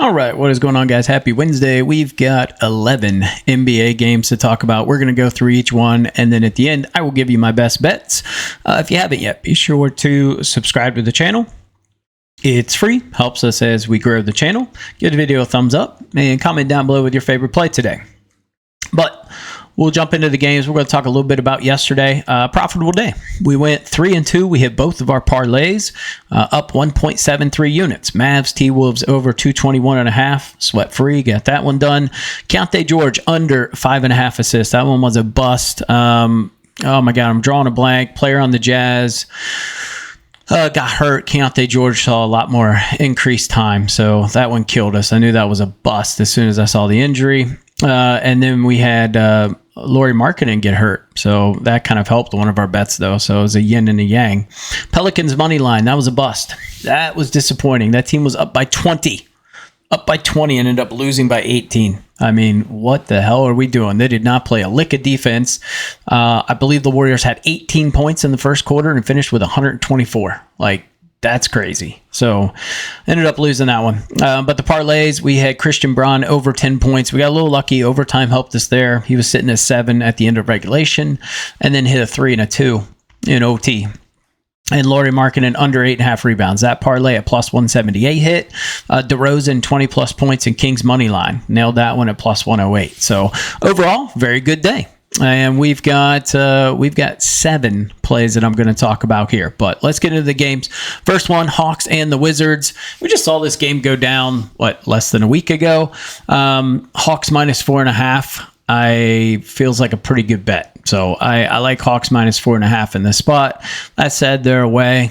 All right, what is going on, guys? Happy Wednesday. We've got 11 NBA games to talk about. We're going to go through each one, and then at the end, I will give you my best bets. If you haven't yet, be sure to subscribe to the channel. It's free, helps us as we grow the channel. Give the video a thumbs up, and comment down below with your favorite play today. But we'll jump into the games. We're going to talk a little bit about yesterday. Profitable day. We went 3-2. We hit both of our parlays, up 1.73 units. Mavs, T-Wolves over 221.5. Sweat free. Got that one done. Keontae George under 5.5 assists. That one was a bust. Oh my God, I'm drawing a blank. Player on the Jazz got hurt. Keontae George saw a lot more increased time, so that one killed us. I knew that was a bust as soon as I saw the injury. And then we had Lauri Markkanen get hurt, so that kind of helped one of our bets, though. So it was a yin and a yang. Pelicans money line, that was a bust. That was disappointing. That team was up by 20, and ended up losing by 18. I mean, what the hell are we doing? They did not play a lick of defense. I believe the Warriors had 18 points in the first quarter and finished with 124. That's crazy. So ended up losing that one. But the parlays, we had Christian Braun over 10 points. We got a little lucky. Overtime helped us there. He was sitting at 7 at the end of regulation, and then hit a 3 and a 2 in OT. And Lauri Markkanen under 8.5 rebounds. That parlay at plus 178 hit. DeRozan 20+ points in Kings money line. Nailed that one at plus 108. So overall, very good day. And we've got 7 plays that I'm going to talk about here. But let's get into the games. First one, Hawks and the Wizards. We just saw this game go down, less than a week ago. Hawks minus 4.5. Feels like a pretty good bet. So I like Hawks minus 4.5 in this spot. That said, they're away.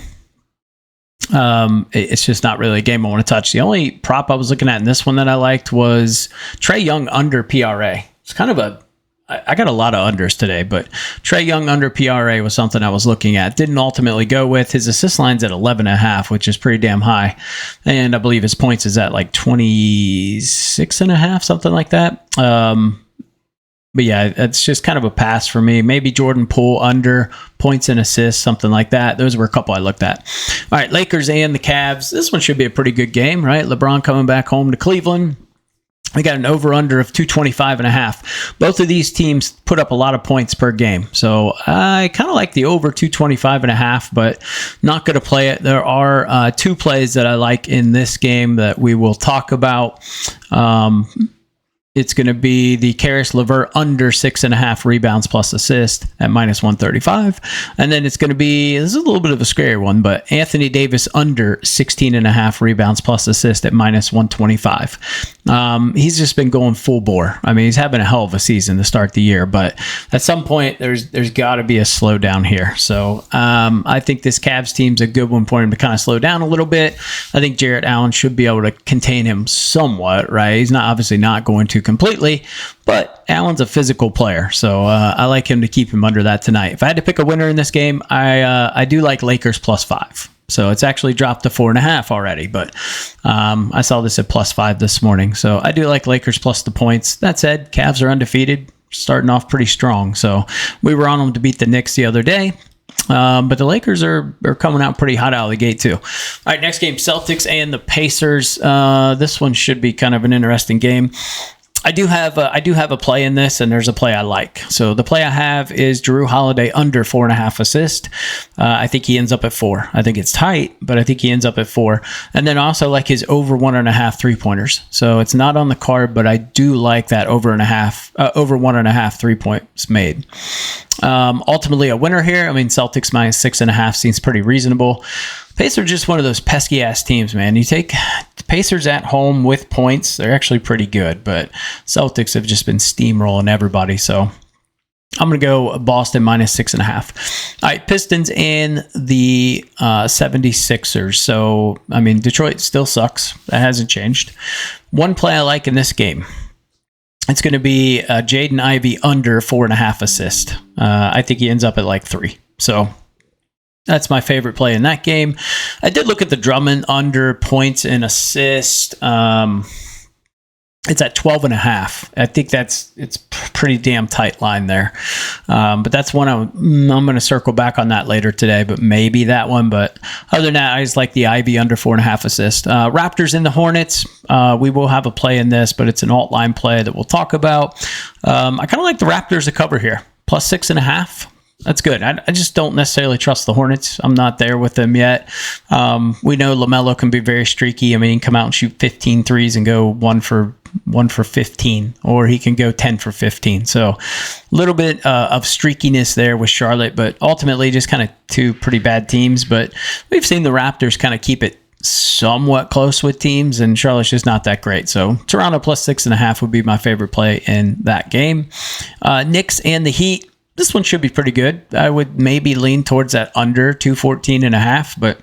It's just not really a game I want to touch. The only prop I was looking at in this one that I liked was Trae Young under PRA. It's kind of I got a lot of unders today, but Trae Young under PRA was something I was looking at. Didn't ultimately go with. His assist line's at 11.5, which is pretty damn high. And I believe his points is at 26.5, something like that. But yeah, it's just kind of a pass for me. Maybe Jordan Poole under points and assists, something like that. Those were a couple I looked at. All right, Lakers and the Cavs. This one should be a pretty good game, right? LeBron coming back home to Cleveland. We got an over-under of 225.5. Both of these teams put up a lot of points per game. So I kind of like the over 225.5, but not going to play it. There are 2 plays that I like in this game that we will talk about. It's going to be the Karis LeVert under 6.5 rebounds plus assist at minus 135. And then it's going to be, this is a little bit of a scary one, but Anthony Davis under 16.5 rebounds plus assist at minus 125. He's just been going full bore. I mean, he's having a hell of a season to start the year, but at some point there's got to be a slowdown here. So I think this Cavs team's a good one for him to kind of slow down a little bit. I think Jarrett Allen should be able to contain him somewhat, right? He's obviously not going to completely, but Allen's a physical player, so I like him to keep him under that tonight. If I had to pick a winner in this game, I do like Lakers plus 5. So it's actually dropped to 4.5 already, but I saw this at plus 5 this morning. So I do like Lakers plus the points. That said, Cavs are undefeated, starting off pretty strong. So we were on them to beat the Knicks the other day. But the Lakers are coming out pretty hot out of the gate too. All right, next game, Celtics and the Pacers. This one should be kind of an interesting game. I do have a play in this, and there's a play I like. So the play I have is Jrue Holiday under 4.5 assists. I think he ends up at 4. I think it's tight, but I think he ends up at 4. And then also like his over 1.5 3-pointers. So it's not on the card, but I do like that over 1.5 3-points made. Ultimately a winner here. I mean, Celtics minus 6.5 seems pretty reasonable. Pacers are just one of those pesky ass teams, man. You take Pacers at home with points, they're actually pretty good, but Celtics have just been steamrolling everybody. So I'm going to go Boston minus 6.5. All right, Pistons and the 76ers. So, I mean, Detroit still sucks. That hasn't changed. One play I like in this game. It's going to be Jaden Ivey under 4.5 assists. I think he ends up at 3. So that's my favorite play in that game. I did look at the Drummond under points and assist. It's at 12.5. I think it's pretty damn tight line there. But that's one I'm going to circle back on that later today, but maybe that one. But other than that, I just like the Ivy under 4.5 assists. Raptors in the Hornets. We will have a play in this, but it's an alt line play that we'll talk about. I kind of like the Raptors to cover here. Plus 6.5. That's good. I just don't necessarily trust the Hornets. I'm not there with them yet. We know LaMelo can be very streaky. I mean, he can come out and shoot 15 threes and go one for 15, or he can go 10 for 15. So a little bit of streakiness there with Charlotte, but ultimately just kind of two pretty bad teams. But we've seen the Raptors kind of keep it somewhat close with teams, and Charlotte's just not that great. So Toronto plus 6.5 would be my favorite play in that game. Knicks and the Heat. This one should be pretty good. I would maybe lean towards that under 214.5, but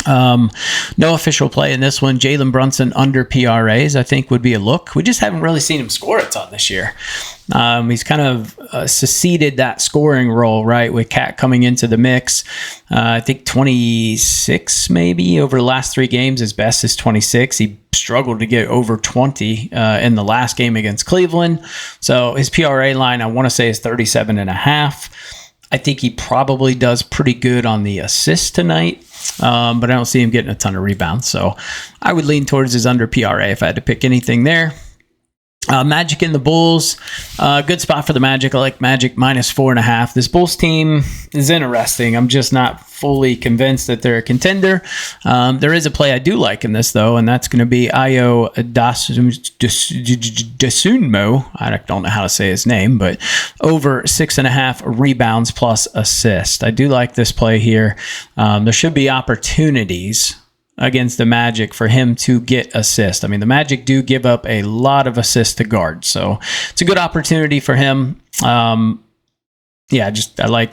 no official play in this one. Jalen Brunson under PRAs, I think, would be a look. We just haven't really seen him score a ton this year. He's kind of seceded that scoring role, right, with Cat coming into the mix. I think 26 maybe over the last 3 games. His best is 26. He struggled to get over 20 in the last game against Cleveland. So his PRA line, I want to say, is 37.5. I think he probably does pretty good on the assist tonight, but I don't see him getting a ton of rebounds. So I would lean towards his under PRA if I had to pick anything there. Magic and the Bulls, good spot for the Magic. I like Magic minus 4.5. This Bulls team is interesting. I'm just not fully convinced that they're a contender. There is a play I do like in this, though, and that's going to be Ayo Dosunmu. I don't know how to say his name, but over 6.5 rebounds plus assist. I do like this play here. There should be opportunities against the Magic for him to get assists. I mean, the Magic do give up a lot of assists to guards, so it's a good opportunity for him. I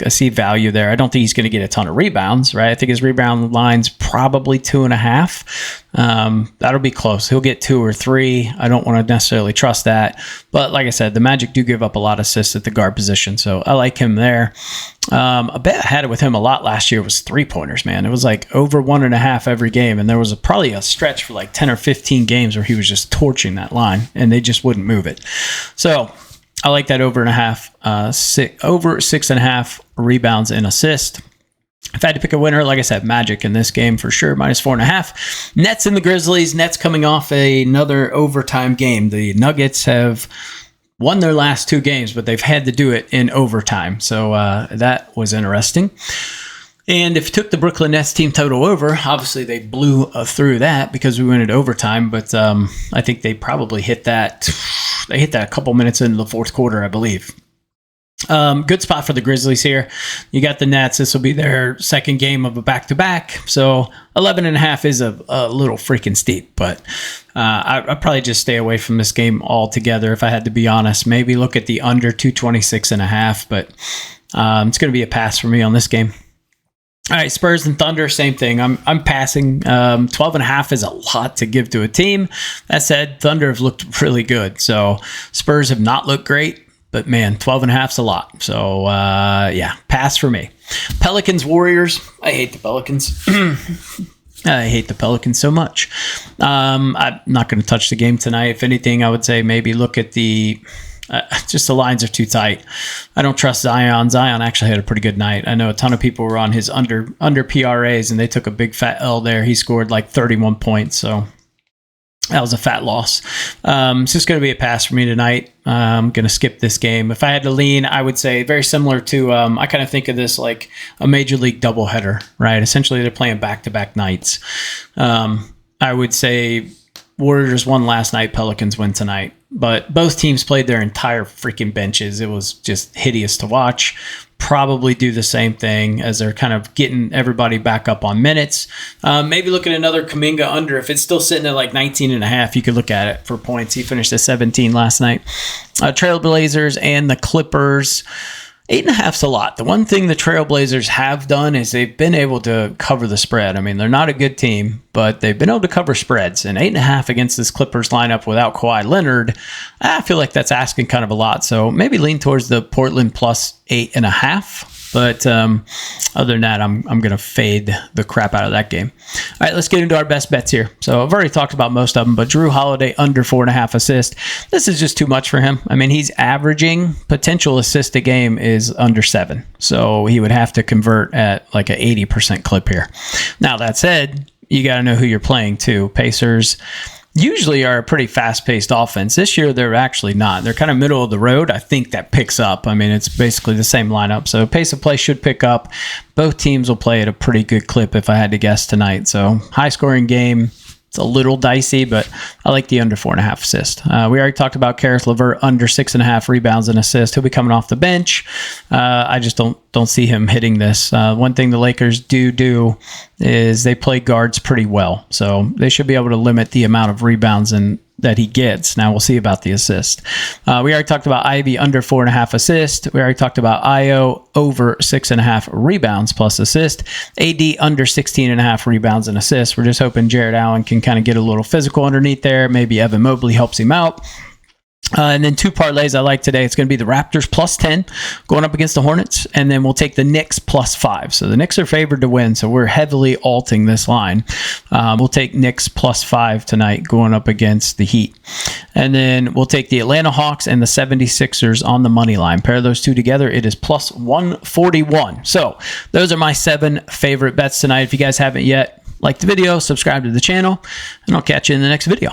see value there. I don't think he's going to get a ton of rebounds, right? I think his rebound line's probably 2.5. That'll be close. He'll get 2 or 3. I don't want to necessarily trust that. But like I said, the Magic do give up a lot of assists at the guard position, so I like him there. A bet I had it with him a lot last year was 3-pointers, man. It was like over 1.5 every game, and there was probably a stretch for like 10 or 15 games where he was just torching that line, and they just wouldn't move it. So I like that over 6.5 rebounds and assist. If I had to pick a winner, like I said, Magic in this game for sure, minus 4.5. Nets and the Grizzlies. Nets coming off another overtime game. The Nuggets have won their last 2 games, but they've had to do it in overtime. So that was interesting. And if you took the Brooklyn Nets team total over, obviously they blew through that because we went into overtime. But I think they probably hit that. They hit that a couple minutes into the fourth quarter, I believe. Good spot for the Grizzlies here. You got the Nets. This will be their second game of a back-to-back. So 11.5 is a little freaking steep. But I'd probably just stay away from this game altogether if I had to be honest. Maybe look at the under 226.5. But it's going to be a pass for me on this game. All right, Spurs and Thunder, same thing. I'm passing. 12.5 is a lot to give to a team. That said, Thunder have looked really good. So Spurs have not looked great, but man, 12.5 is a lot. So pass for me. Pelicans, Warriors. I hate the Pelicans. I hate the Pelicans so much. I'm not going to touch the game tonight. If anything, I would say maybe look at the... just the lines are too tight. I don't trust Zion. Zion actually had a pretty good night. I know a ton of people were on his under PRAs, and they took a big fat L there. He scored like 31 points, so that was a fat loss. It's just going to be a pass for me tonight. I'm going to skip this game. If I had to lean, I would say very similar to, I kind of think of this like a major league doubleheader, right? Essentially, they're playing back-to-back nights. I would say Warriors won last night, Pelicans win tonight. But both teams played their entire freaking benches. It was just hideous to watch. Probably do the same thing as they're kind of getting everybody back up on minutes. Maybe look at another Kuminga under. If it's still sitting at like 19.5, you could look at it for points. He finished at 17 last night. Trailblazers and the Clippers. 8.5's a lot. The one thing the Trailblazers have done is they've been able to cover the spread. I mean, they're not a good team, but they've been able to cover spreads. And 8.5 against this Clippers lineup without Kawhi Leonard, I feel like that's asking kind of a lot. So maybe lean towards the Portland plus 8.5. But other than that, I'm going to fade the crap out of that game. All right, let's get into our best bets here. So I've already talked about most of them, but Drew Holiday under 4.5 assists. This is just too much for him. I mean, he's averaging potential assist a game is under 7. So he would have to convert at like an 80% clip here. Now, that said, you got to know who you're playing too. Pacers usually are a pretty fast-paced offense. This year, they're actually not. They're kind of middle of the road. I think that picks up. I mean, it's basically the same lineup. So pace of play should pick up. Both teams will play at a pretty good clip if I had to guess tonight. So high-scoring game. It's a little dicey, but I like the under 4.5 assist. We already talked about Karis LeVert under 6.5 rebounds and assists. He'll be coming off the bench. I just don't see him hitting this. One thing the Lakers do is they play guards pretty well, so they should be able to limit the amount of rebounds that he gets. Now we'll see about the assist. We already talked about Ivy under 4.5 assists. We already talked about Io over 6.5 rebounds plus assist. AD under 16.5 rebounds and assists. We're just hoping Jared Allen can kind of get a little physical underneath there. Maybe Evan Mobley helps him out. And then 2 parlays I like today. It's going to be the Raptors plus 10 going up against the Hornets. And then we'll take the Knicks plus 5. So the Knicks are favored to win. So we're heavily alting this line. We'll take Knicks plus 5 tonight going up against the Heat. And then we'll take the Atlanta Hawks and the 76ers on the money line. Pair those two together. It is plus 141. So those are my 7 favorite bets tonight. If you guys haven't yet, like the video, subscribe to the channel, and I'll catch you in the next video.